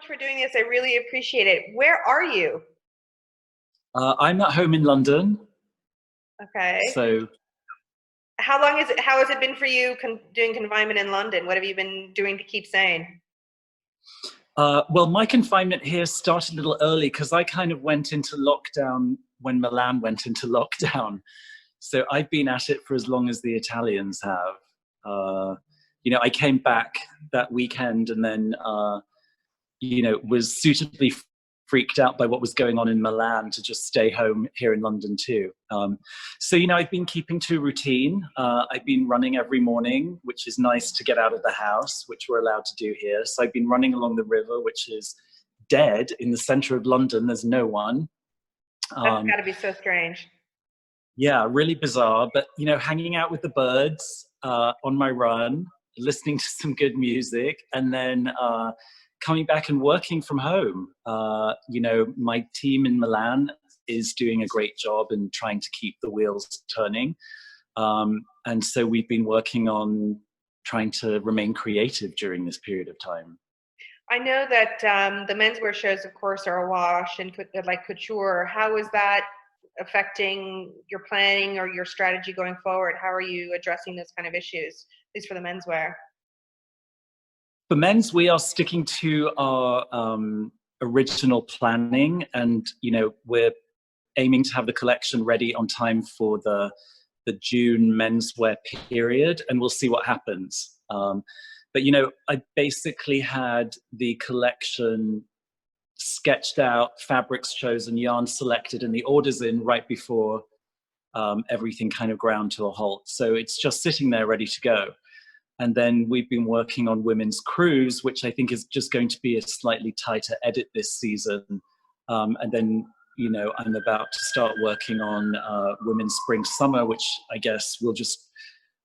much for doing this. I really appreciate it. Where are you? I'm at home in London, Okay. so How long is it? How has it been for you doing confinement in London? What have you been doing to keep sane? well, my confinement here started a little early because I kind of went into lockdown when Milan went into lockdown. So I've been at it for as long as the Italians have. I came back that weekend and then was suitably freaked out by what was going on in Milan to just stay home here in London too. I've been keeping to routine. I've been running every morning, which is nice to get out of the house, which we're allowed to do here. So I've been running along the river, which is dead in the center of London. There's no one. That's got to be so strange. Yeah, really bizarre. But, hanging out with the birds on my run, listening to some good music, and then coming back and working from home. My team in Milan is doing a great job and trying to keep the wheels turning. And so we've been working on trying to remain creative during this period of time. I know that the menswear shows, of course, are awash and like couture. How is that affecting your planning or your strategy going forward? How are you addressing those kind of issues, at least for the menswear? For men's, we are sticking to our original planning, and we're aiming to have the collection ready on time for the June menswear period, and we'll see what happens. But I basically had the collection sketched out, fabrics chosen, yarn selected, and the orders in right before everything kind of ground to a halt. So it's just sitting there ready to go. And then we've been working on women's crews, which I think is just going to be a slightly tighter edit this season. And then, I'm about to start working on women's spring summer, which I guess we'll just,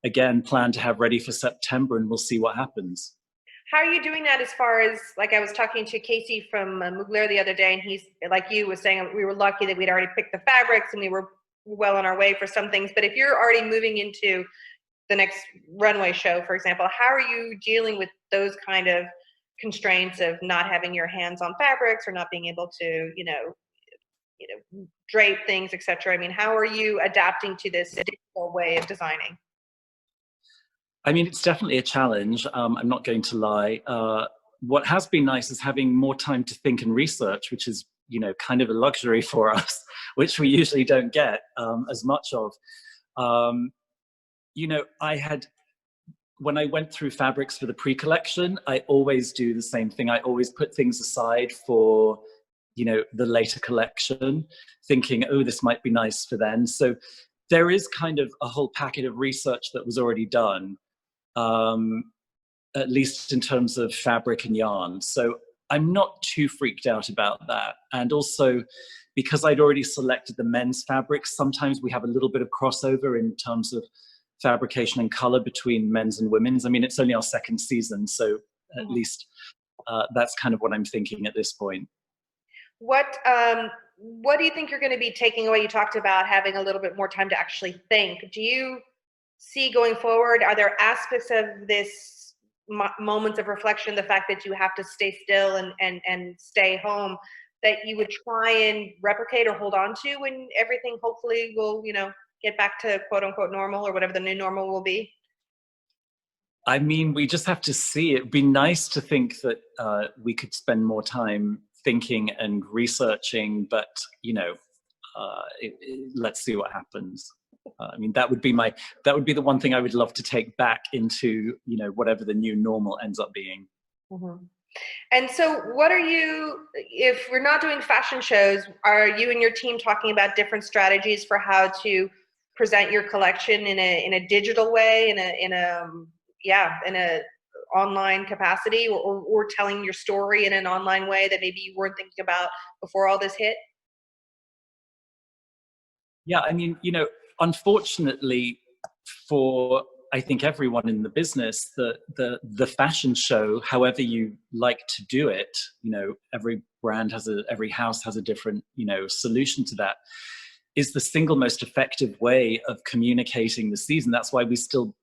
again, plan to have ready for September, and we'll see what happens. How are you doing that as far as, like, I was talking to Casey from Mugler the other day, and he's, like you, was saying we were lucky that we'd already picked the fabrics and we were well on our way for some things. But if you're already moving into the next runway show, for example, how are you dealing with those kind of constraints of not having your hands on fabrics or not being able to, drape things, etc.? I mean, how are you adapting to this digital way of designing? I mean, it's definitely a challenge. I'm not going to lie. What has been nice is having more time to think and research, which is, kind of a luxury for us, which we usually don't get as much of. When I went through fabrics for the pre-collection, I always do the same thing. I always put things aside for, the later collection, thinking, oh, this might be nice for then. So there is kind of a whole packet of research that was already done, at least in terms of fabric and yarn. So I'm not too freaked out about that. And also, because I'd already selected the men's fabrics, sometimes we have a little bit of crossover in terms of fabrication and color between men's and women's. I mean, it's only our second season, so at least that's kind of what I'm thinking at this point. What do you think you're going to be taking away? You talked about having a little bit more time to actually think. Do you see going forward, are there aspects of this moments of reflection, the fact that you have to stay still and stay home, that you would try and replicate or hold on to when everything hopefully will, get back to quote unquote normal, or whatever the new normal will be? I mean, we just have to see. It'd be nice to think that we could spend more time thinking and researching, but let's see what happens. I mean, that would be the one thing I would love to take back into, whatever the new normal ends up being. Mm-hmm. And so what are you, if we're not doing fashion shows, are you and your team talking about different strategies for how to present your collection in a digital way, in a online capacity, or telling your story in an online way that maybe you weren't thinking about before all this hit? Yeah, I mean, unfortunately for, I think, everyone in the business, the fashion show, however you like to do it, every brand every house has a different, solution to that, is the single most effective way of communicating the season. That's why we still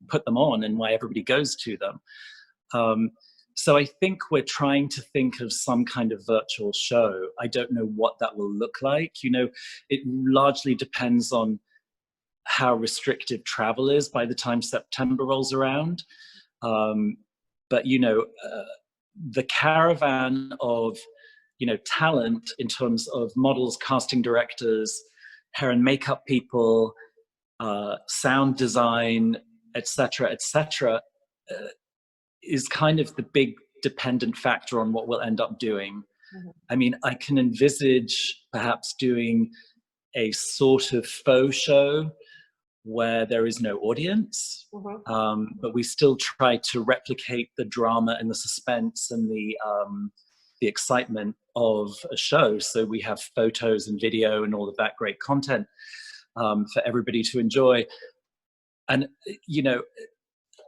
put them on and why everybody goes to them. So I think we're trying to think of some kind of virtual show. I don't know what that will look like. It largely depends on how restrictive travel is by the time September rolls around. But the caravan of talent in terms of models, casting directors, hair and makeup people, sound design, etc., is kind of the big dependent factor on what we'll end up doing. Mm-hmm. I mean, I can envisage perhaps doing a sort of faux show where there is no audience, but we still try to replicate the drama and the suspense and the excitement of a show. So we have photos and video and all of that great content for everybody to enjoy. And,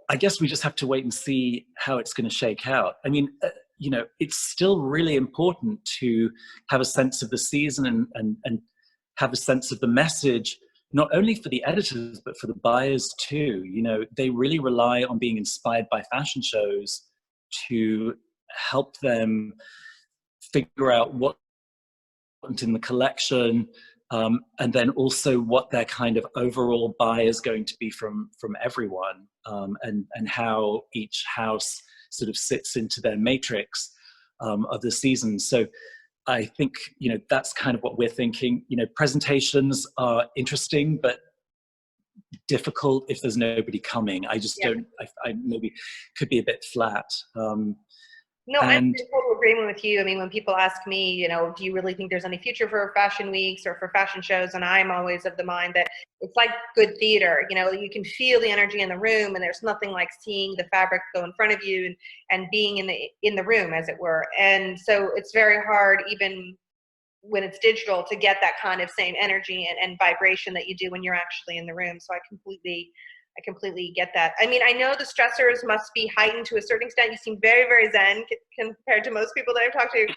I guess we just have to wait and see how it's going to shake out. I mean, it's still really important to have a sense of the season and have a sense of the message, not only for the editors, but for the buyers too. They really rely on being inspired by fashion shows to help them figure out what's in the collection, and then also what their kind of overall buy is going to be from everyone, and how each house sort of sits into their matrix of the season. So I think, that's kind of what we're thinking. Presentations are interesting, but difficult if there's nobody coming. I just don't, I maybe could be a bit flat. No, I'm in total agreement with you. I mean, when people ask me, do you really think there's any future for fashion weeks or for fashion shows? And I'm always of the mind that it's like good theater. You can feel the energy in the room, and there's nothing like seeing the fabric go in front of you and being in the room, as it were. And so it's very hard, even when it's digital, to get that kind of same energy and vibration that you do when you're actually in the room. So I completely get that. I mean, I know the stressors must be heightened to a certain extent. You seem very, very zen compared to most people that I've talked to.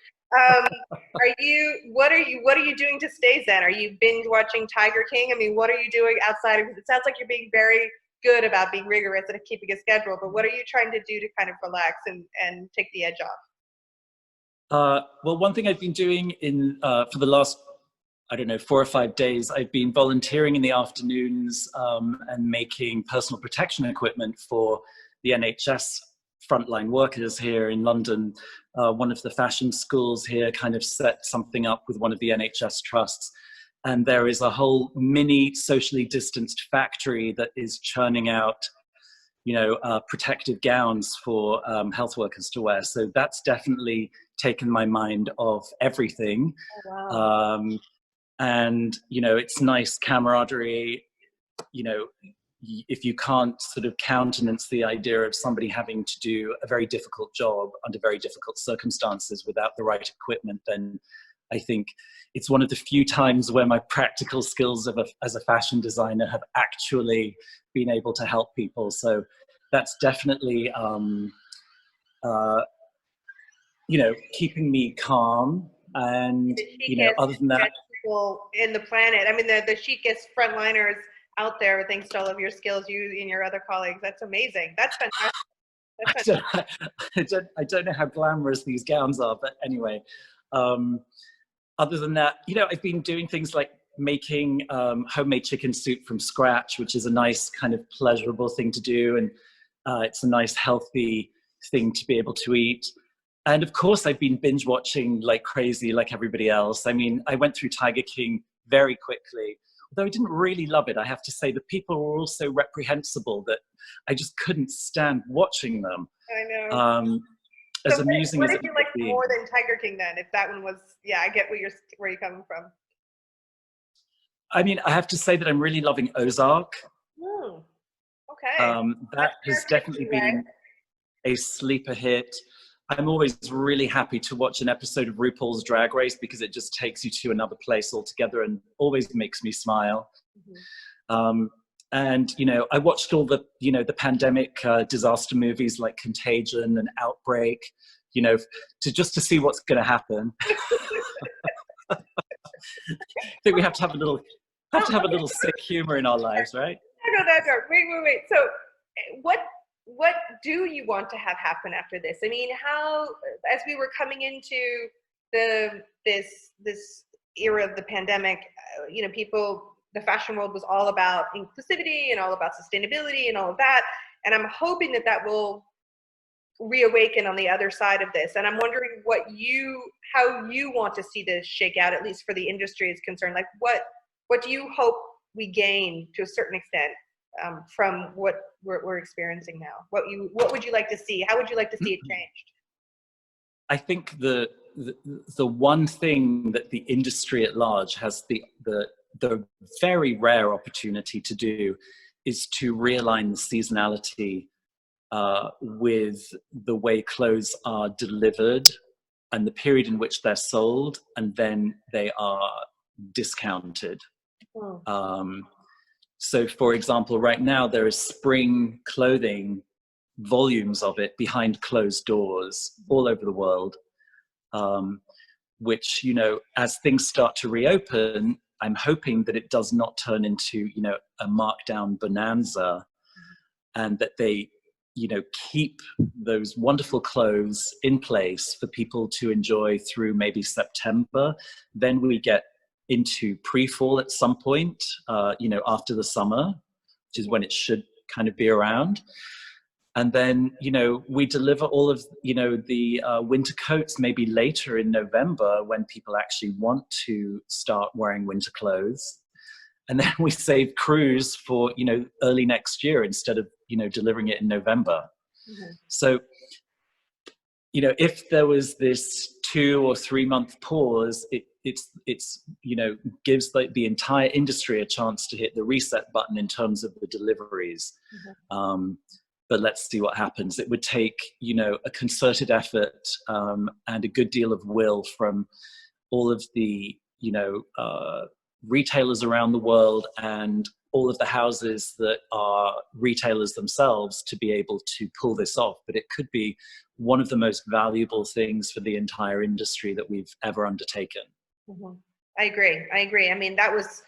What are you doing to stay zen? Are you binge watching Tiger King? I mean, what are you doing outside of, it sounds like you're being very good about being rigorous and keeping a schedule, but what are you trying to do to kind of relax and take the edge off? Well, one thing I've been doing for the last, 4 or 5 days, I've been volunteering in the afternoons and making personal protection equipment for the NHS frontline workers here in London. One of the fashion schools here kind of set something up with one of the NHS trusts. And there is a whole mini socially distanced factory that is churning out, protective gowns for health workers to wear. So that's definitely taken my mind off everything. Oh, wow. And, it's nice camaraderie, if you can't sort of countenance the idea of somebody having to do a very difficult job under very difficult circumstances without the right equipment, then I think it's one of the few times where my practical skills as a fashion designer have actually been able to help people. So that's definitely, keeping me calm. And, other than that, people in the planet. I mean, the chicest frontliners out there, thanks to all of your skills, you and your other colleagues. That's amazing. That's fantastic. I don't know how glamorous these gowns are, but anyway, other than that, I've been doing things like making homemade chicken soup from scratch, which is a nice kind of pleasurable thing to do. And it's a nice, healthy thing to be able to eat. And of course, I've been binge watching like crazy, like everybody else. I mean, I went through Tiger King very quickly, although I didn't really love it. I have to say the people were all so reprehensible that I just couldn't stand watching them. I know. As so amusing what as did you like more than Tiger King then? If that one was, I get where you're coming from. I mean, I have to say that I'm really loving Ozark. Okay. That has definitely been a sleeper hit. I'm always really happy to watch an episode of RuPaul's Drag Race because it just takes you to another place altogether and always makes me smile. Mm-hmm. And, I watched all the, the pandemic disaster movies like Contagion and Outbreak, to see what's going to happen. I think we have to have a little sick humor in our lives, right? No, that's right. Wait. So what do you want to have happen after this? I mean, how, as we were coming into this era of the pandemic, you know, the fashion world was all about inclusivity and all about sustainability and all of that. And I'm hoping that that will reawaken on the other side of this. And I'm wondering how you want to see this shake out, at least for the industry is concerned. Like, what do you hope we gain to a certain extent from what we're experiencing now? What would you like to see? How would you like to see it changed? I think the one thing that the industry at large has the very rare opportunity to do is to realign the seasonality with the way clothes are delivered and the period in which they're sold, and then they are discounted. So, for example, right now there is spring clothing, volumes of it behind closed doors all over the world, which, you know, as things start to reopen, I'm hoping that it does not turn into, you know, a markdown bonanza, and that they, you know, keep those wonderful clothes in place for people to enjoy through maybe September. Then we get into pre-fall at some point, you know, after the summer, which is when it should kind of be around. And then, you know, we deliver all of, you know, the winter coats maybe later in November when people actually want to start wearing winter clothes. And then we save crews for, you know, early next year instead of, you know, delivering it in November. Mm-hmm. So, you know, if there was this 2 or 3 month pause, it's you know, gives the entire industry a chance to hit the reset button in terms of the deliveries. Mm-hmm. But let's see what happens. It would take, you know, a concerted effort and a good deal of will from all of the, you know, retailers around the world and all of the houses that are retailers themselves to be able to pull this off. But it could be one of the most valuable things for the entire industry that we've ever undertaken. Mm-hmm. I agree. I mean, that was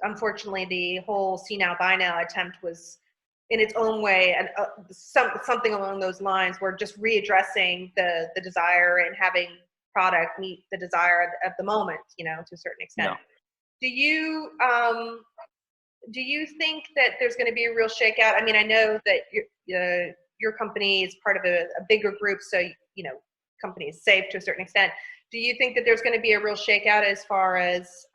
unfortunately, the whole see now, buy now attempt was in its own way, and something along those lines. We're just readdressing the desire and having product meet the desire of the moment, you know, to a certain extent. Yeah. Do you think that there's going to be a real shakeout? I mean, I know that your company is part of a bigger group, so, you know, company is safe to a certain extent. Do you think that there's going to be a real shakeout as far as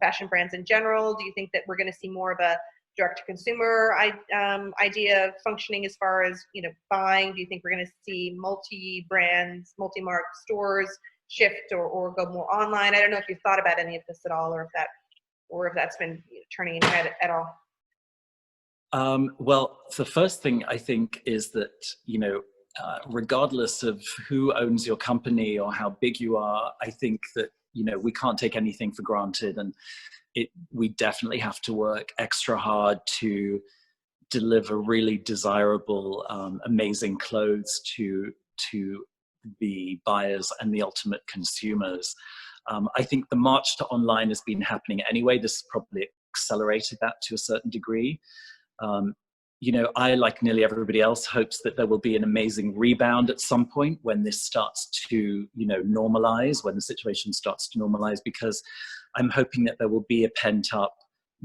fashion brands in general? Do you think that we're going to see more of a direct-to-consumer idea of functioning as far as, you know, buying? Do you think we're going to see multi-brands, multi-mark stores shift or go more online? I don't know if you've thought about any of this at all, or if that's been turning in your head at all. Well, the first thing I think is that, you know, regardless of who owns your company or how big you are, I think that, you know, we can't take anything for granted, and we definitely have to work extra hard to deliver really desirable, amazing clothes to the buyers and the ultimate consumers. I think the march to online has been happening anyway. This probably accelerated that to a certain degree. You know, I, like nearly everybody else, hopes that there will be an amazing rebound at some point when this starts to, you know, normalize, when the situation starts to normalize, because I'm hoping that there will be a pent-up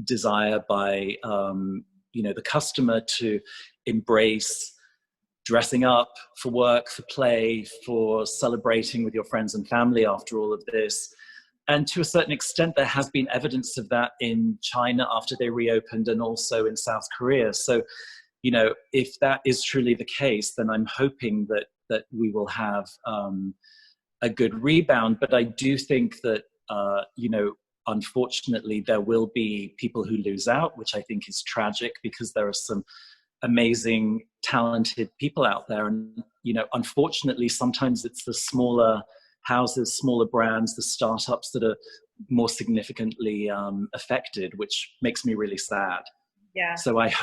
desire by, you know, the customer to embrace dressing up for work, for play, for celebrating with your friends and family after all of this. And to a certain extent, there has been evidence of that in China after they reopened, and also in South Korea. So, you know, if that is truly the case, then I'm hoping that we will have a good rebound. But I do think that, you know, unfortunately, there will be people who lose out, which I think is tragic, because there are some amazing, talented people out there. And, you know, unfortunately, sometimes it's the smaller houses, smaller brands, the startups that are more significantly affected, which makes me really sad. Yeah. So I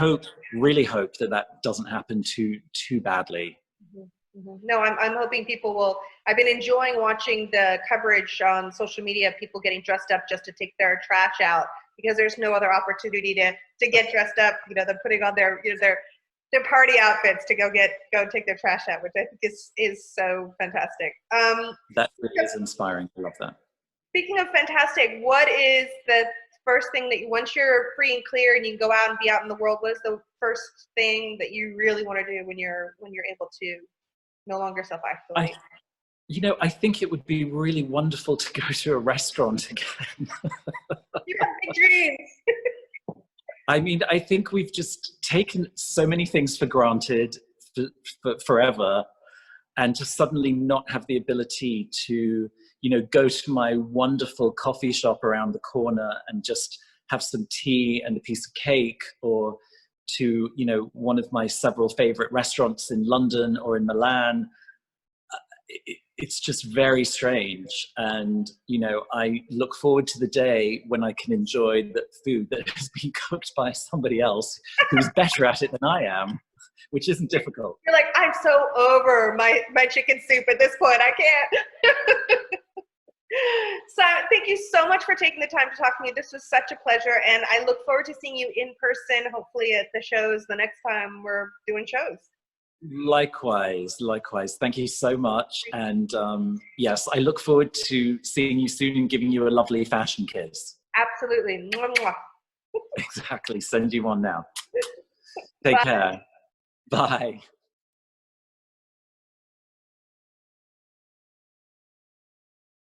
really hope that doesn't happen too badly. Mm-hmm. Mm-hmm. No, I'm hoping people will. I've been enjoying watching the coverage on social media of people getting dressed up just to take their trash out, because there's no other opportunity to get dressed up. You know, they're putting on their their party outfits to go take their trash out, which I think is so fantastic. That really is inspiring. I love that. Speaking of fantastic, what is the first thing that once you're free and clear and you can go out and be out in the world, what is the first thing that you really want to do when you're able to no longer self-isolate? I think it would be really wonderful to go to a restaurant again. You have big dreams. I mean, I think we've just taken so many things for granted for forever, and to suddenly not have the ability to, go to my wonderful coffee shop around the corner and just have some tea and a piece of cake, or to, one of my several favorite restaurants in London or in Milan. It's just very strange. And, I look forward to the day when I can enjoy the food that has been cooked by somebody else who's better at it than I am, which isn't difficult. You're like, I'm so over my chicken soup at this point. I can't. So thank you so much for taking the time to talk to me. This was such a pleasure. And I look forward to seeing you in person, hopefully at the shows the next time we're doing shows. Likewise. Thank you so much. And yes, I look forward to seeing you soon and giving you a lovely fashion kiss. Absolutely. Mwah, mwah. Exactly. Send you one now. Take care. Bye.